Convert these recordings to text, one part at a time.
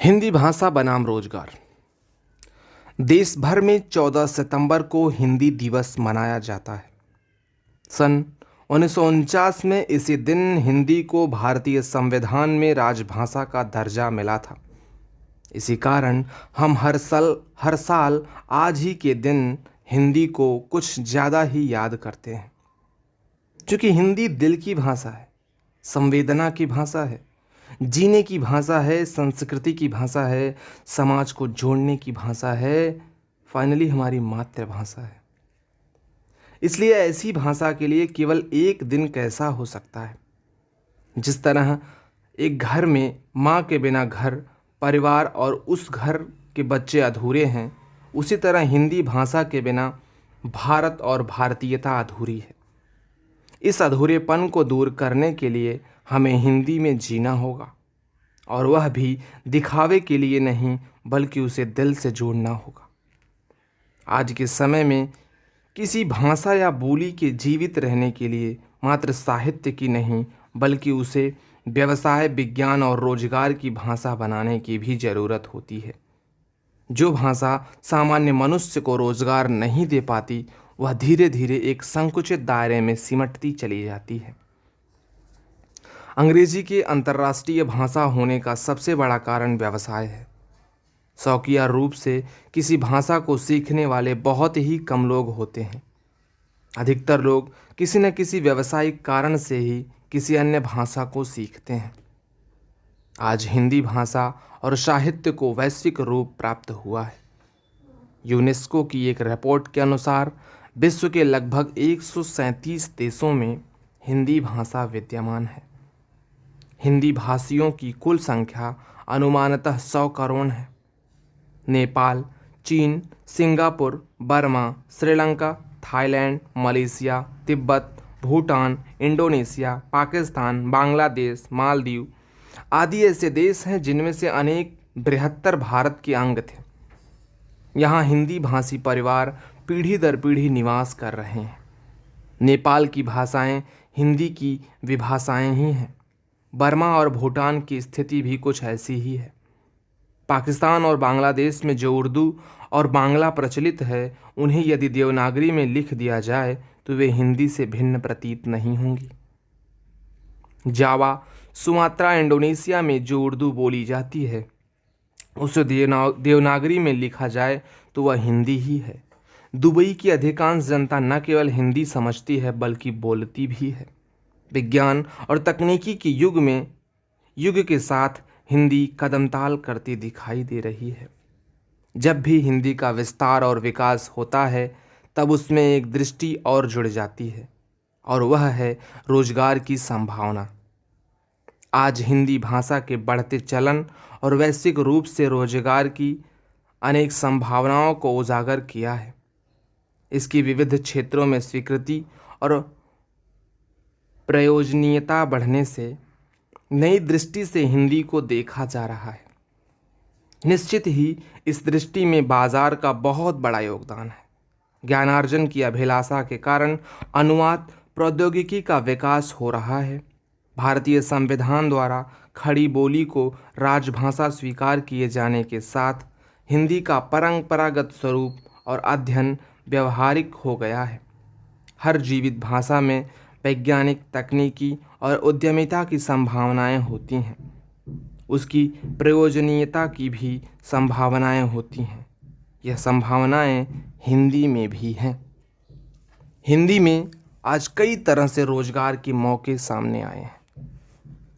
हिंदी भाषा बनाम रोजगार। देश भर में 14 सितंबर को हिंदी दिवस मनाया जाता है। सन 1949 में इसी दिन हिंदी को भारतीय संविधान में राजभाषा का दर्जा मिला था। इसी कारण हम हर साल आज ही के दिन हिंदी को कुछ ज़्यादा ही याद करते हैं, क्योंकि हिंदी दिल की भाषा है, संवेदना की भाषा है, जीने की भाषा है, संस्कृति की भाषा है, समाज को जोड़ने की भाषा है, फाइनली हमारी मातृभाषा है। इसलिए ऐसी भाषा के लिए केवल एक दिन कैसा हो सकता है। जिस तरह एक घर में माँ के बिना घर, परिवार और उस घर के बच्चे अधूरे हैं, उसी तरह हिंदी भाषा के बिना भारत और भारतीयता अधूरी है। इस अधूरेपन को दूर करने के लिए हमें हिंदी में जीना होगा, और वह भी दिखावे के लिए नहीं, बल्कि उसे दिल से जोड़ना होगा। आज के समय में किसी भाषा या बोली के जीवित रहने के लिए मात्र साहित्य की नहीं, बल्कि उसे व्यवसाय, विज्ञान और रोजगार की भाषा बनाने की भी ज़रूरत होती है। जो भाषा सामान्य मनुष्य को रोजगार नहीं दे पाती, वह धीरे धीरे एक संकुचित दायरे में सिमटती चली जाती है। अंग्रेजी के अंतर्राष्ट्रीय भाषा होने का सबसे बड़ा कारण व्यवसाय है। शौकिया रूप से किसी भाषा को सीखने वाले बहुत ही कम लोग होते हैं। अधिकतर लोग किसी न किसी व्यावसायिक कारण से ही किसी अन्य भाषा को सीखते हैं। आज हिंदी भाषा और साहित्य को वैश्विक रूप प्राप्त हुआ है। यूनेस्को की एक रिपोर्ट के अनुसार विश्व के लगभग 137 देशों में हिंदी भाषा विद्यमान है। हिंदी भाषियों की कुल संख्या अनुमानतः 100 करोड़ है। नेपाल, चीन, Singapore, Burma, Sri Lanka, Thailand, Malaysia, Tibet, Bhutan, Indonesia, Pakistan, Bangladesh, Maldives आदि ऐसे देश हैं जिनमें से अनेक बृहत्तर भारत के अंग थे। यहाँ हिंदी भाषी परिवार पीढ़ी दर पीढ़ी निवास कर रहे हैं। नेपाल की भाषाएं हिंदी की विभाषाएं ही हैं। बर्मा और भूटान की स्थिति भी कुछ ऐसी ही है। पाकिस्तान और बांग्लादेश में जो उर्दू और बांग्ला प्रचलित है, उन्हें यदि देवनागरी में लिख दिया जाए तो वे हिंदी से भिन्न प्रतीत नहीं होंगी। जावा, सुमात्रा, इंडोनेशिया में जो उर्दू बोली जाती है, उसे देवनागरी में लिखा जाए तो वह हिंदी ही है। दुबई की अधिकांश जनता न केवल हिंदी समझती है, बल्कि बोलती भी है। विज्ञान और तकनीकी के युग के साथ हिंदी कदमताल करती दिखाई दे रही है। जब भी हिंदी का विस्तार और विकास होता है, तब उसमें एक दृष्टि और जुड़ जाती है, और वह है रोजगार की संभावना। आज हिंदी भाषा के बढ़ते चलन और वैश्विक रूप से रोजगार की अनेक संभावनाओं को उजागर किया है। इसकी विविध क्षेत्रों में स्वीकृति और प्रयोजनीयता बढ़ने से नई दृष्टि से हिंदी को देखा जा रहा है। निश्चित ही इस दृष्टि में बाजार का बहुत बड़ा योगदान है। ज्ञानार्जन की अभिलाषा के कारण अनुवाद प्रौद्योगिकी का विकास हो रहा है। भारतीय संविधान द्वारा खड़ी बोली को राजभाषा स्वीकार किए जाने के साथ हिंदी का परंपरागत स्वरूप और अध्ययन व्यवहारिक हो गया है। हर जीवित भाषा में वैज्ञानिक, तकनीकी और उद्यमिता की संभावनाएं होती हैं। उसकी प्रयोजनीयता की भी संभावनाएं होती हैं। यह संभावनाएं हिंदी में भी हैं। हिंदी में आज कई तरह से रोजगार के मौके सामने आए हैं।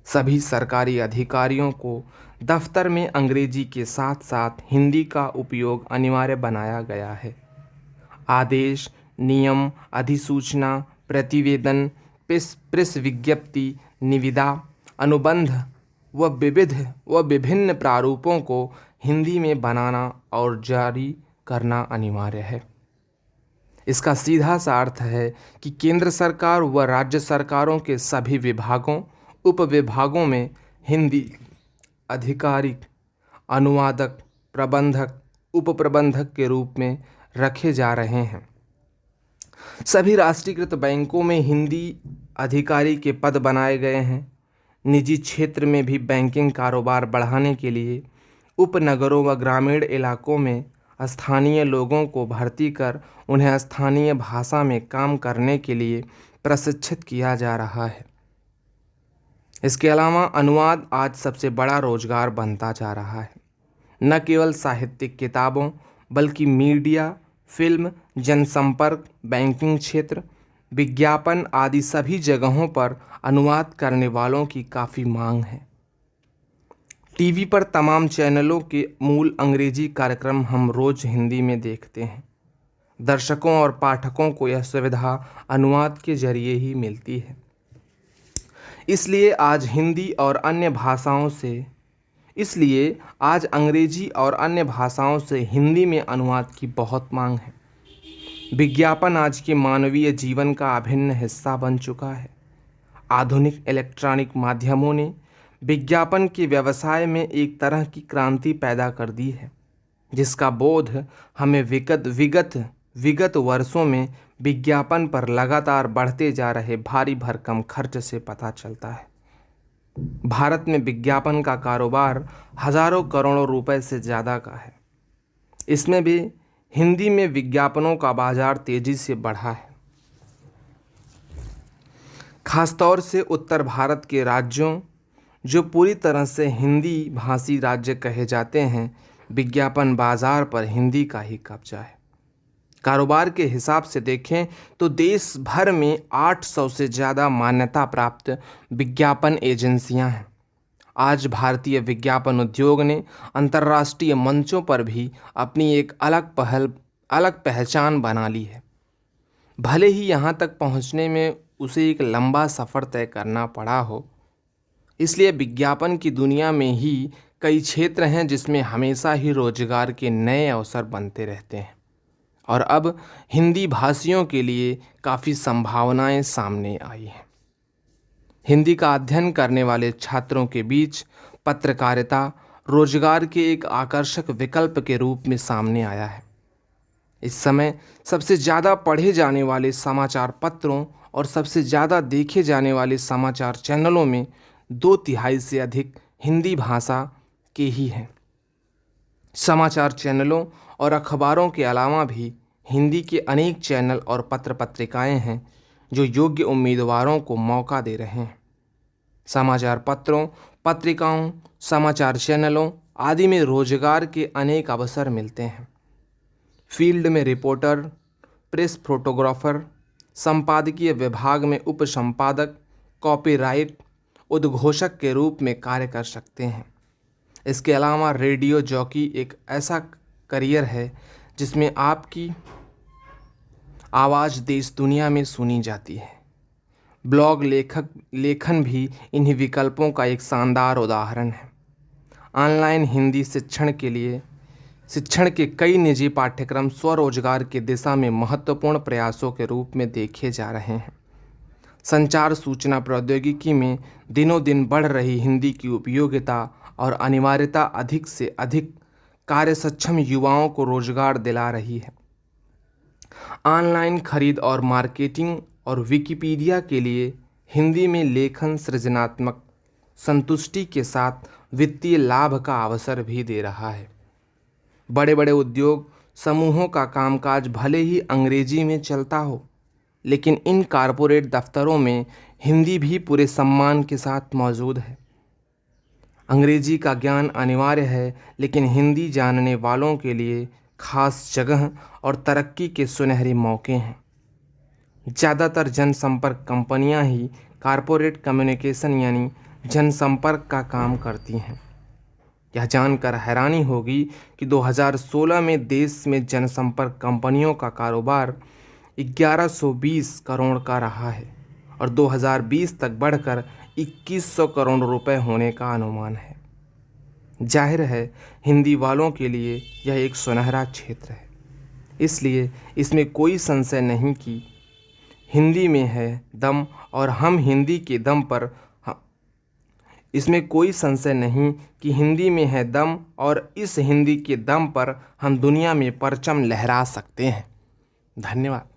सभी सरकारी अधिकारियों को दफ्तर में अंग्रेजी के साथ साथ हिंदी का उपयोग अनिवार्य बनाया गया है। आदेश, नियम, अधिसूचना, प्रतिवेदन, प्रेस विज्ञप्ति, निविदा, अनुबंध व विभिन्न प्रारूपों को हिंदी में बनाना और जारी करना अनिवार्य है। इसका सीधा सा अर्थ है कि केंद्र सरकार व राज्य सरकारों के सभी विभागों, उपविभागों में हिंदी आधिकारिक, अनुवादक, प्रबंधक, उपप्रबंधक के रूप में रखे जा रहे हैं। सभी राष्ट्रीयकृत बैंकों में हिंदी अधिकारी के पद बनाए गए हैं। निजी क्षेत्र में भी बैंकिंग कारोबार बढ़ाने के लिए उपनगरों व ग्रामीण इलाकों में स्थानीय लोगों को भर्ती कर उन्हें स्थानीय भाषा में काम करने के लिए प्रशिक्षित किया जा रहा है। इसके अलावा अनुवाद आज सबसे बड़ा रोजगार बनता जा रहा है। न केवल साहित्यिक किताबों बल्कि मीडिया, फिल्म, जनसंपर्क, बैंकिंग क्षेत्र, विज्ञापन आदि सभी जगहों पर अनुवाद करने वालों की काफ़ी मांग है। टीवी पर तमाम चैनलों के मूल अंग्रेजी कार्यक्रम हम रोज हिंदी में देखते हैं। दर्शकों और पाठकों को यह सुविधा अनुवाद के जरिए ही मिलती है। इसलिए आज अंग्रेजी और अन्य भाषाओं से हिंदी में अनुवाद की बहुत मांग है। विज्ञापन आज के मानवीय जीवन का अभिन्न हिस्सा बन चुका है। आधुनिक इलेक्ट्रॉनिक माध्यमों ने विज्ञापन के व्यवसाय में एक तरह की क्रांति पैदा कर दी है, जिसका बोध हमें विगत वर्षों में विज्ञापन पर लगातार बढ़ते जा रहे भारी भरकम खर्च से पता चलता है। भारत में विज्ञापन का कारोबार हजारों करोड़ों रुपए से ज़्यादा का है। इसमें भी हिंदी में विज्ञापनों का बाजार तेजी से बढ़ा है। खासतौर से उत्तर भारत के राज्यों जो पूरी तरह से हिंदी भाषी राज्य कहे जाते हैं, विज्ञापन बाजार पर हिंदी का ही कब्जा है। कारोबार के हिसाब से देखें तो देश भर में 800 से ज़्यादा मान्यता प्राप्त विज्ञापन एजेंसियां हैं। आज भारतीय विज्ञापन उद्योग ने अंतर्राष्ट्रीय मंचों पर भी अपनी एक अलग पहचान बना ली है। भले ही यहाँ तक पहुँचने में उसे एक लंबा सफ़र तय करना पड़ा हो। इसलिए विज्ञापन की दुनिया में ही कई क्षेत्र हैं जिसमें हमेशा ही रोजगार के नए अवसर बनते रहते हैं और अब हिंदी भाषियों के लिए काफ़ी संभावनाएं सामने आई हैं। हिंदी का अध्ययन करने वाले छात्रों के बीच पत्रकारिता रोजगार के एक आकर्षक विकल्प के रूप में सामने आया है। इस समय सबसे ज़्यादा पढ़े जाने वाले समाचार पत्रों और सबसे ज़्यादा देखे जाने वाले समाचार चैनलों में 2/3 से अधिक हिंदी भाषा के ही हैं। समाचार चैनलों और अखबारों के अलावा भी हिंदी के अनेक चैनल और पत्र पत्रिकाएं हैं जो योग्य उम्मीदवारों को मौका दे रहे हैं। समाचार पत्रों, पत्रिकाओं, समाचार चैनलों आदि में रोजगार के अनेक अवसर मिलते हैं। फील्ड में रिपोर्टर, प्रेस फोटोग्राफर, संपादकीय विभाग में उप संपादक, कॉपीराइट, उद्घोषक के रूप में कार्य कर सकते हैं। इसके अलावा रेडियो जॉकी एक ऐसा करियर है जिसमें आपकी आवाज़ देश दुनिया में सुनी जाती है। ब्लॉग लेखन भी इन्हीं विकल्पों का एक शानदार उदाहरण है। ऑनलाइन हिंदी शिक्षण के कई निजी पाठ्यक्रम स्वरोजगार की दिशा में महत्वपूर्ण प्रयासों के रूप में देखे जा रहे हैं। संचार सूचना प्रौद्योगिकी में दिनों दिन बढ़ रही हिंदी की उपयोगिता और अनिवार्यता अधिक से अधिक कार्य सक्षम युवाओं को रोजगार दिला रही है। ऑनलाइन खरीद और मार्केटिंग और विकिपीडिया के लिए हिंदी में लेखन सृजनात्मक संतुष्टि के साथ वित्तीय लाभ का अवसर भी दे रहा है। बड़े बड़े उद्योग समूहों का कामकाज भले ही अंग्रेजी में चलता हो, लेकिन इन कारपोरेट दफ्तरों में हिंदी भी पूरे सम्मान के साथ मौजूद है। अंग्रेजी का ज्ञान अनिवार्य है, लेकिन हिंदी जानने वालों के लिए खास जगह और तरक्की के सुनहरे मौके हैं। ज़्यादातर जनसंपर्क कंपनियां ही कारपोरेट कम्युनिकेशन यानी जनसंपर्क का काम करती हैं। यह जानकर हैरानी होगी कि 2016 में देश में जनसंपर्क कंपनियों का कारोबार 1120 करोड़ का रहा है और 2020 तक बढ़कर 2100 करोड़ रुपए होने का अनुमान है। जाहिर है हिंदी वालों के लिए यह एक सुनहरा क्षेत्र है, इसलिए इसमें कोई संशय नहीं कि हिंदी में है दम और हम हिंदी के दम पर इसमें कोई संशय नहीं कि हिंदी में है दम और इस हिंदी के दम पर हम दुनिया में परचम लहरा सकते हैं। धन्यवाद।